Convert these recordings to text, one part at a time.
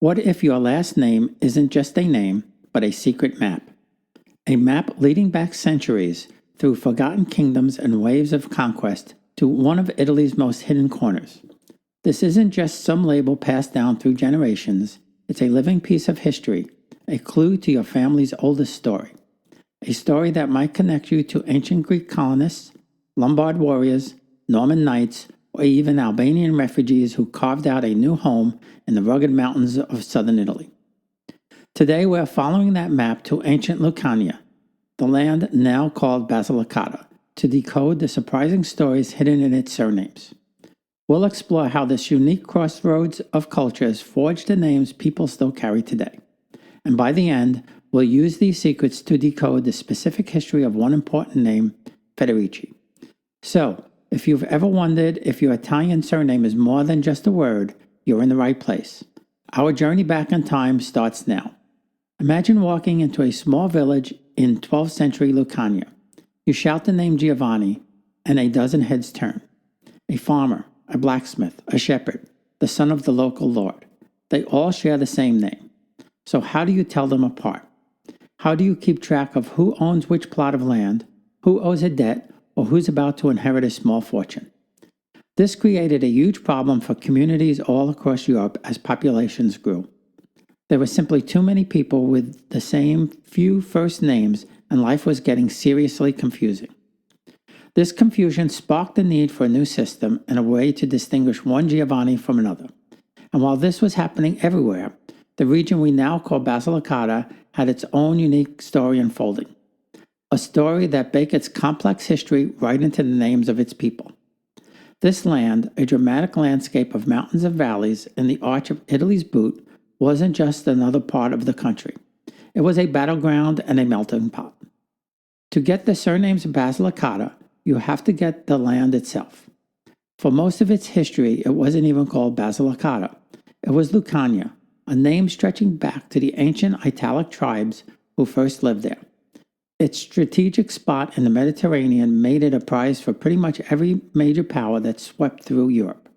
What if your last name isn't just a name, but a secret map? A map leading back centuries through forgotten kingdoms and waves of conquest to one of Italy's most hidden corners. This isn't just some label passed down through generations, it's a living piece of history, a clue to your family's oldest story. A story that might connect you to ancient Greek colonists, Lombard warriors, Norman knights, or even Albanian refugees who carved out a new home in the rugged mountains of southern Italy. Today we're following that map to ancient Lucania, the land now called Basilicata, to decode the surprising stories hidden in its surnames. We'll explore how this unique crossroads of cultures forged the names people still carry today. And by the end, we'll use these secrets to decode the specific history of one important name, Federici. So, if you've ever wondered if your Italian surname is more than just a word, you're in the right place. Our journey back in time starts now. Imagine walking into a small village in 12th century Lucania. You shout the name Giovanni, and a dozen heads turn. A farmer, a blacksmith, a shepherd, the son of the local lord. They all share the same name. So how do you tell them apart? How do you keep track of who owns which plot of land, who owes a debt, or who's about to inherit a small fortune? This created a huge problem for communities all across Europe as populations grew. There were simply too many people with the same few first names, and life was getting seriously confusing. This confusion sparked the need for a new system and a way to distinguish one Giovanni from another. And while this was happening everywhere, the region we now call Basilicata had its own unique story unfolding. A story that baked its complex history right into the names of its people. This land, a dramatic landscape of mountains and valleys in the arch of Italy's boot, wasn't just another part of the country. It was a battleground and a melting pot. To get the surnames Basilicata, you have to get the land itself. For most of its history, it wasn't even called Basilicata. It was Lucania, a name stretching back to the ancient Italic tribes who first lived there. Its strategic spot in the Mediterranean made it a prize for pretty much every major power that swept through Europe.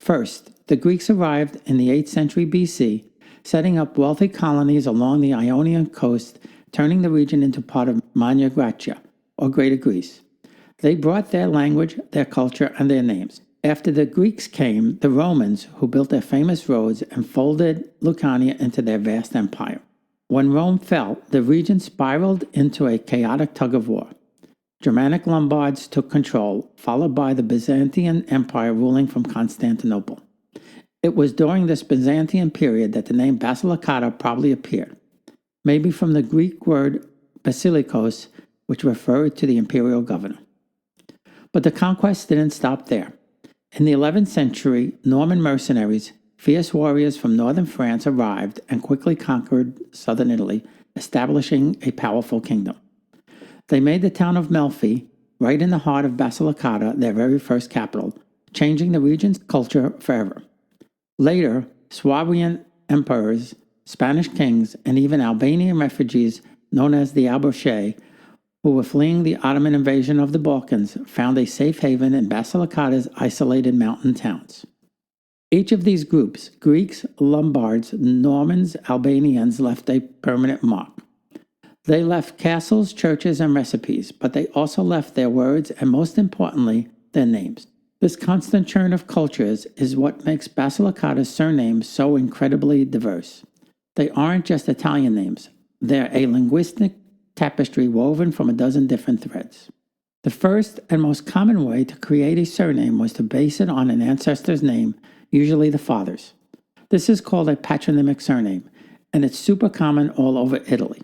First, the Greeks arrived in the 8th century BC, setting up wealthy colonies along the Ionian coast, turning the region into part of Magna Graecia, or Greater Greece. They brought their language, their culture, and their names. After the Greeks came the Romans, who built their famous roads and folded Lucania into their vast empire. When Rome fell, the region spiraled into a chaotic tug-of-war. Germanic Lombards took control, followed by the Byzantine Empire ruling from Constantinople. It was during this Byzantine period that the name Basilicata probably appeared, maybe from the Greek word basilikos, which referred to the imperial governor. But the conquest didn't stop there. In the 11th century, Norman mercenaries, fierce warriors from northern France, arrived and quickly conquered southern Italy, establishing a powerful kingdom. They made the town of Melfi, right in the heart of Basilicata, their very first capital, changing the region's culture forever. Later, Swabian emperors, Spanish kings, and even Albanian refugees known as the Alborche, who were fleeing the Ottoman invasion of the Balkans, found a safe haven in Basilicata's isolated mountain towns. Each of these groups, Greeks, Lombards, Normans, Albanians, left a permanent mark. They left castles, churches, and recipes, but they also left their words and, most importantly, their names. This constant churn of cultures is what makes Basilicata's surnames so incredibly diverse. They aren't just Italian names. They're a linguistic tapestry woven from a dozen different threads. The first and most common way to create a surname was to base it on an ancestor's name, usually the father's. This is called a patronymic surname, and it's super common all over Italy.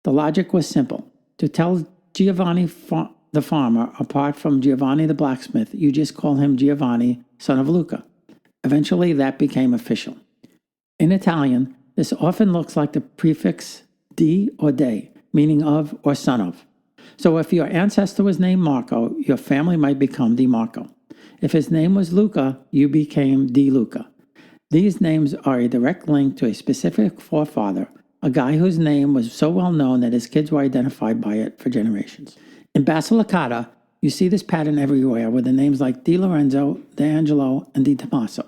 The logic was simple. To tell Giovanni the farmer apart from Giovanni the blacksmith, you just call him Giovanni, son of Luca. Eventually, that became official. In Italian, this often looks like the prefix di or de, meaning of or son of. So if your ancestor was named Marco, your family might become Di Marco. If his name was Luca, you became Di Luca. These names are a direct link to a specific forefather, a guy whose name was so well known that his kids were identified by it for generations. In Basilicata, you see this pattern everywhere with the names like Di Lorenzo, De Angelo, and Di Tommaso.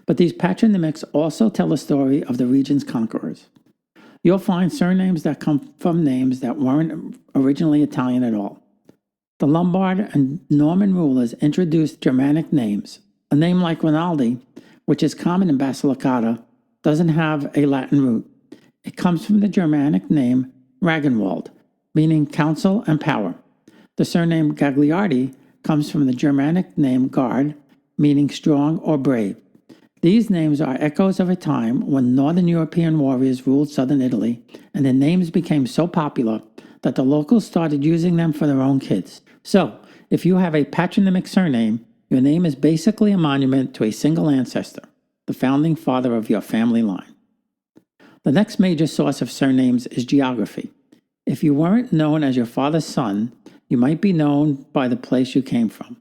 But these patronymics also tell the story of the region's conquerors. You'll find surnames that come from names that weren't originally Italian at all. The Lombard and Norman rulers introduced Germanic names. A name like Rinaldi, which is common in Basilicata, doesn't have a Latin root. It comes from the Germanic name Ragnwald, meaning counsel and power. The surname Gagliardi comes from the Germanic name Gard, meaning strong or brave. These names are echoes of a time when Northern European warriors ruled southern Italy, and their names became so popular that the locals started using them for their own kids. So, if you have a patronymic surname, your name is basically a monument to a single ancestor, the founding father of your family line. The next major source of surnames is geography. If you weren't known as your father's son, you might be known by the place you came from.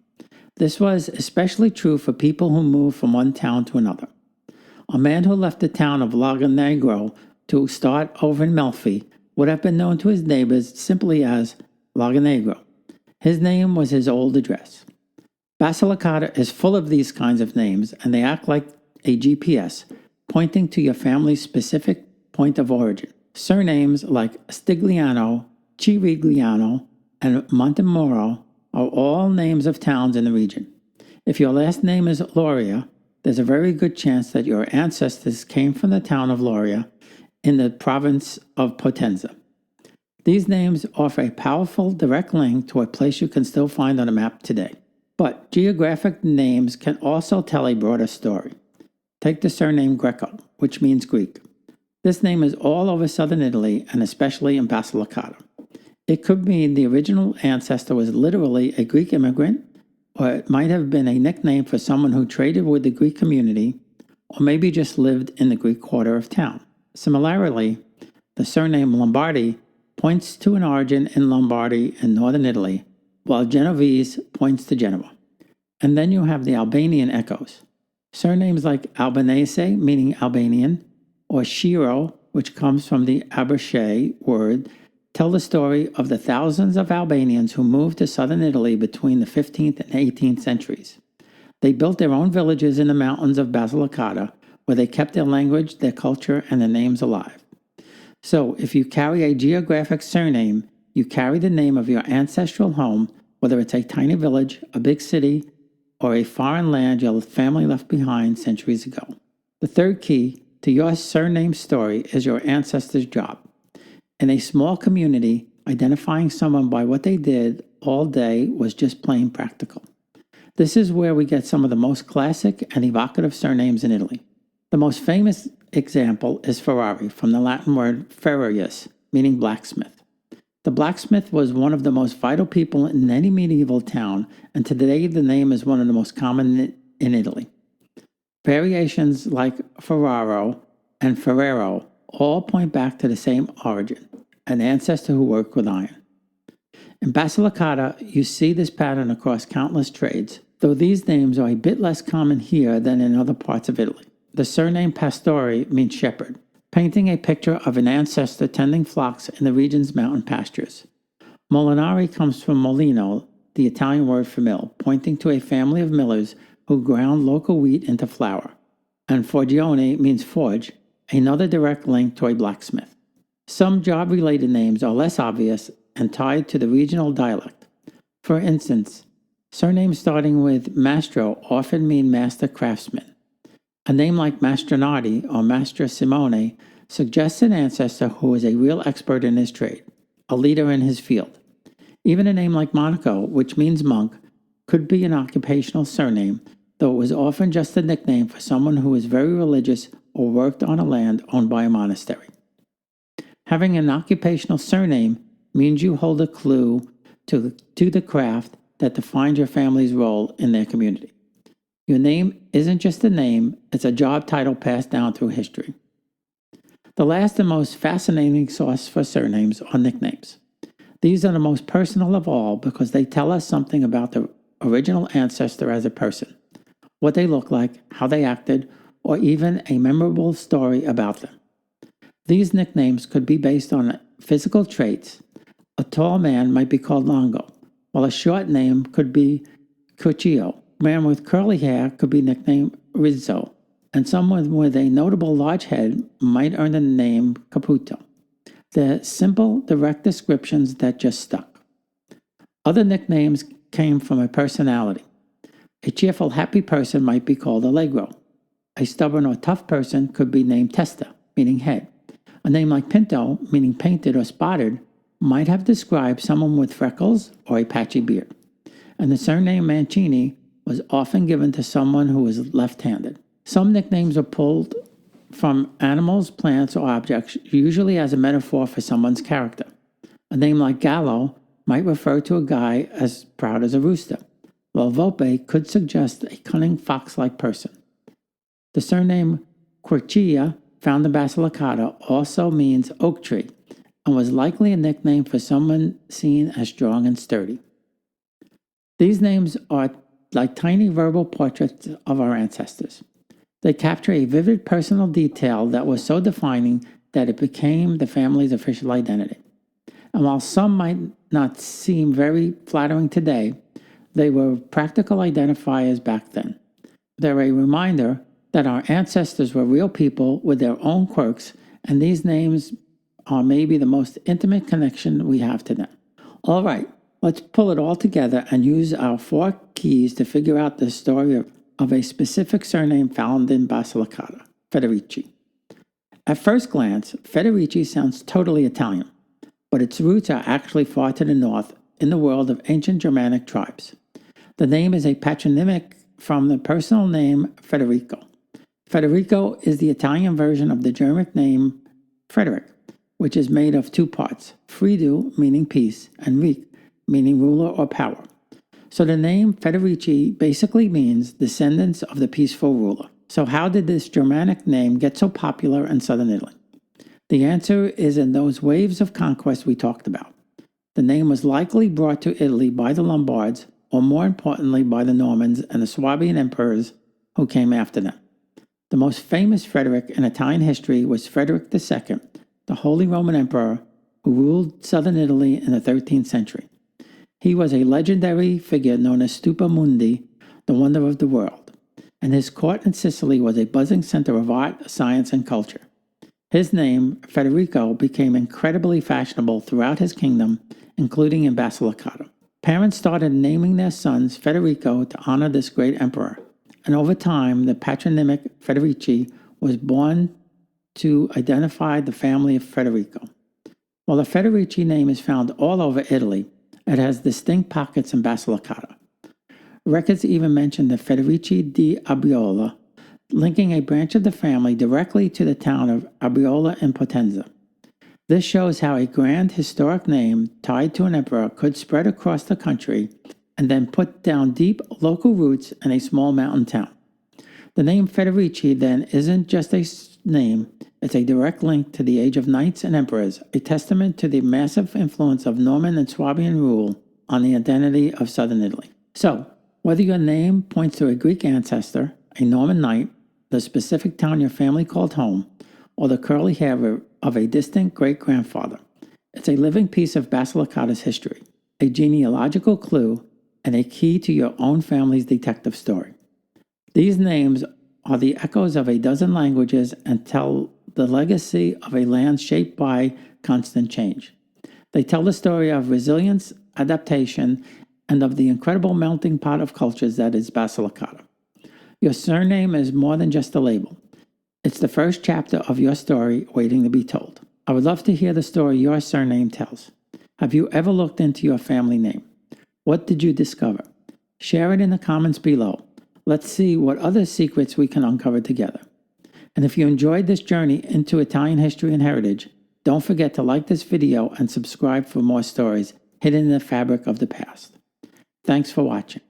This was especially true for people who moved from one town to another. A man who left the town of Lago Negro to start over in Melfi would have been known to his neighbors simply as Lago Negro. His name was his old address. Basilicata is full of these kinds of names, and they act like a GPS, pointing to your family's specific point of origin. Surnames like Stigliano, Cirigliano, and Montemoro are all names of towns in the region. If your last name is Loria, there's a very good chance that your ancestors came from the town of Loria in the province of Potenza. These names offer a powerful direct link to a place you can still find on a map today. But geographic names can also tell a broader story. Take the surname Greco, which means Greek. This name is all over southern Italy and especially in Basilicata. It could mean the original ancestor was literally a Greek immigrant, or it might have been a nickname for someone who traded with the Greek community, or maybe just lived in the Greek quarter of town. Similarly, the surname Lombardi points to an origin in Lombardy in northern Italy, while Genovese points to Genoa. And then you have the Albanian echoes. Surnames like Albanese, meaning Albanian, or Shiro, which comes from the Abershai word, tell the story of the thousands of Albanians who moved to southern Italy between the 15th and 18th centuries. They built their own villages in the mountains of Basilicata, where they kept their language, their culture, and their names alive. So, if you carry a geographic surname, you carry the name of your ancestral home, whether it's a tiny village, a big city, or a foreign land your family left behind centuries ago. The third key to your surname story is your ancestor's job. In a small community, identifying someone by what they did all day was just plain practical. This is where we get some of the most classic and evocative surnames in Italy. The most famous example is Ferrari, from the Latin word ferrarius, meaning blacksmith. The blacksmith was one of the most vital people in any medieval town, and today the name is one of the most common in Italy. Variations like Ferraro and Ferrero all point back to the same origin, an ancestor who worked with iron. In Basilicata, you see this pattern across countless trades, though these names are a bit less common here than in other parts of Italy. The surname Pastore means shepherd, painting a picture of an ancestor tending flocks in the region's mountain pastures. Molinari comes from molino, the Italian word for mill, pointing to a family of millers who ground local wheat into flour. And Forgione means forge, another direct link to a blacksmith. Some job-related names are less obvious and tied to the regional dialect. For instance, surnames starting with Mastro often mean master craftsman. A name like Mastronardi or Master Simone suggests an ancestor who is a real expert in his trade, a leader in his field. Even a name like Monaco, which means monk, could be an occupational surname, though it was often just a nickname for someone who was very religious or worked on a land owned by a monastery. Having an occupational surname means you hold a clue to the craft that defines your family's role in their community. Your name isn't just a name, it's a job title passed down through history. The last and most fascinating source for surnames are nicknames. These are the most personal of all because they tell us something about the original ancestor as a person, what they look like, how they acted, or even a memorable story about them. These nicknames could be based on physical traits. A tall man might be called Longo, while a short name could be Cuccio. A man with curly hair could be nicknamed Rizzo, and someone with a notable large head might earn the name Caputo. They're simple, direct descriptions that just stuck. Other nicknames came from a personality. A cheerful, happy person might be called Allegro. A stubborn or tough person could be named Testa, meaning head. A name like Pinto, meaning painted or spotted, might have described someone with freckles or a patchy beard. And the surname Mancini was often given to someone who was left-handed. Some nicknames are pulled from animals, plants, or objects, usually as a metaphor for someone's character. A name like Gallo might refer to a guy as proud as a rooster, while Volpe could suggest a cunning fox-like person. The surname Quercia, found in Basilicata, also means oak tree, and was likely a nickname for someone seen as strong and sturdy. These names are like tiny verbal portraits of our ancestors. They capture a vivid personal detail that was so defining that it became the family's official identity. And while some might not seem very flattering today, they were practical identifiers back then. They're a reminder that our ancestors were real people with their own quirks, and these names are maybe the most intimate connection we have to them. All right, let's pull it all together and use our 4 keys to figure out the story of a specific surname found in Basilicata, Federici. At first glance, Federici sounds totally Italian, but its roots are actually far to the north in the world of ancient Germanic tribes. The name is a patronymic from the personal name Federico. Federico is the Italian version of the German name Frederick, which is made of 2 parts, Fridu, meaning peace, and Ric, meaning ruler or power. So the name Federici basically means descendants of the peaceful ruler. So how did this Germanic name get so popular in southern Italy? The answer is in those waves of conquest we talked about. The name was likely brought to Italy by the Lombards, or more importantly by the Normans and the Swabian emperors who came after them. The most famous Frederick in Italian history was Frederick II, the Holy Roman Emperor who ruled southern Italy in the 13th century. He was a legendary figure known as Stupa Mundi, the wonder of the world, and his court in Sicily was a buzzing center of art, science, and culture. His name, Federico, became incredibly fashionable throughout his kingdom, including in Basilicata. Parents started naming their sons Federico to honor this great emperor, and over time, the patronymic Federici was born to identify the family of Federico. While the Federici name is found all over Italy, it has distinct pockets in Basilicata. Records even mention the Federici di Abriola, linking a branch of the family directly to the town of Abriola in Potenza. This shows how a grand historic name tied to an emperor could spread across the country and then put down deep local roots in a small mountain town. The name Federici then isn't just a name, it's a direct link to the age of knights and emperors, a testament to the massive influence of Norman and Swabian rule on the identity of southern Italy. So, whether your name points to a Greek ancestor, a Norman knight, the specific town your family called home, or the curly hair of a distant great-grandfather, it's a living piece of Basilicata's history, a genealogical clue, and a key to your own family's detective story. These names are the echoes of a dozen languages and tell the legacy of a land shaped by constant change. They tell the story of resilience, adaptation, and of the incredible melting pot of cultures that is Basilicata. Your surname is more than just a label. It's the first chapter of your story waiting to be told. I would love to hear the story your surname tells. Have you ever looked into your family name? What did you discover? Share it in the comments below. Let's see what other secrets we can uncover together. And if you enjoyed this journey into Italian history and heritage, don't forget to like this video and subscribe for more stories hidden in the fabric of the past. Thanks for watching.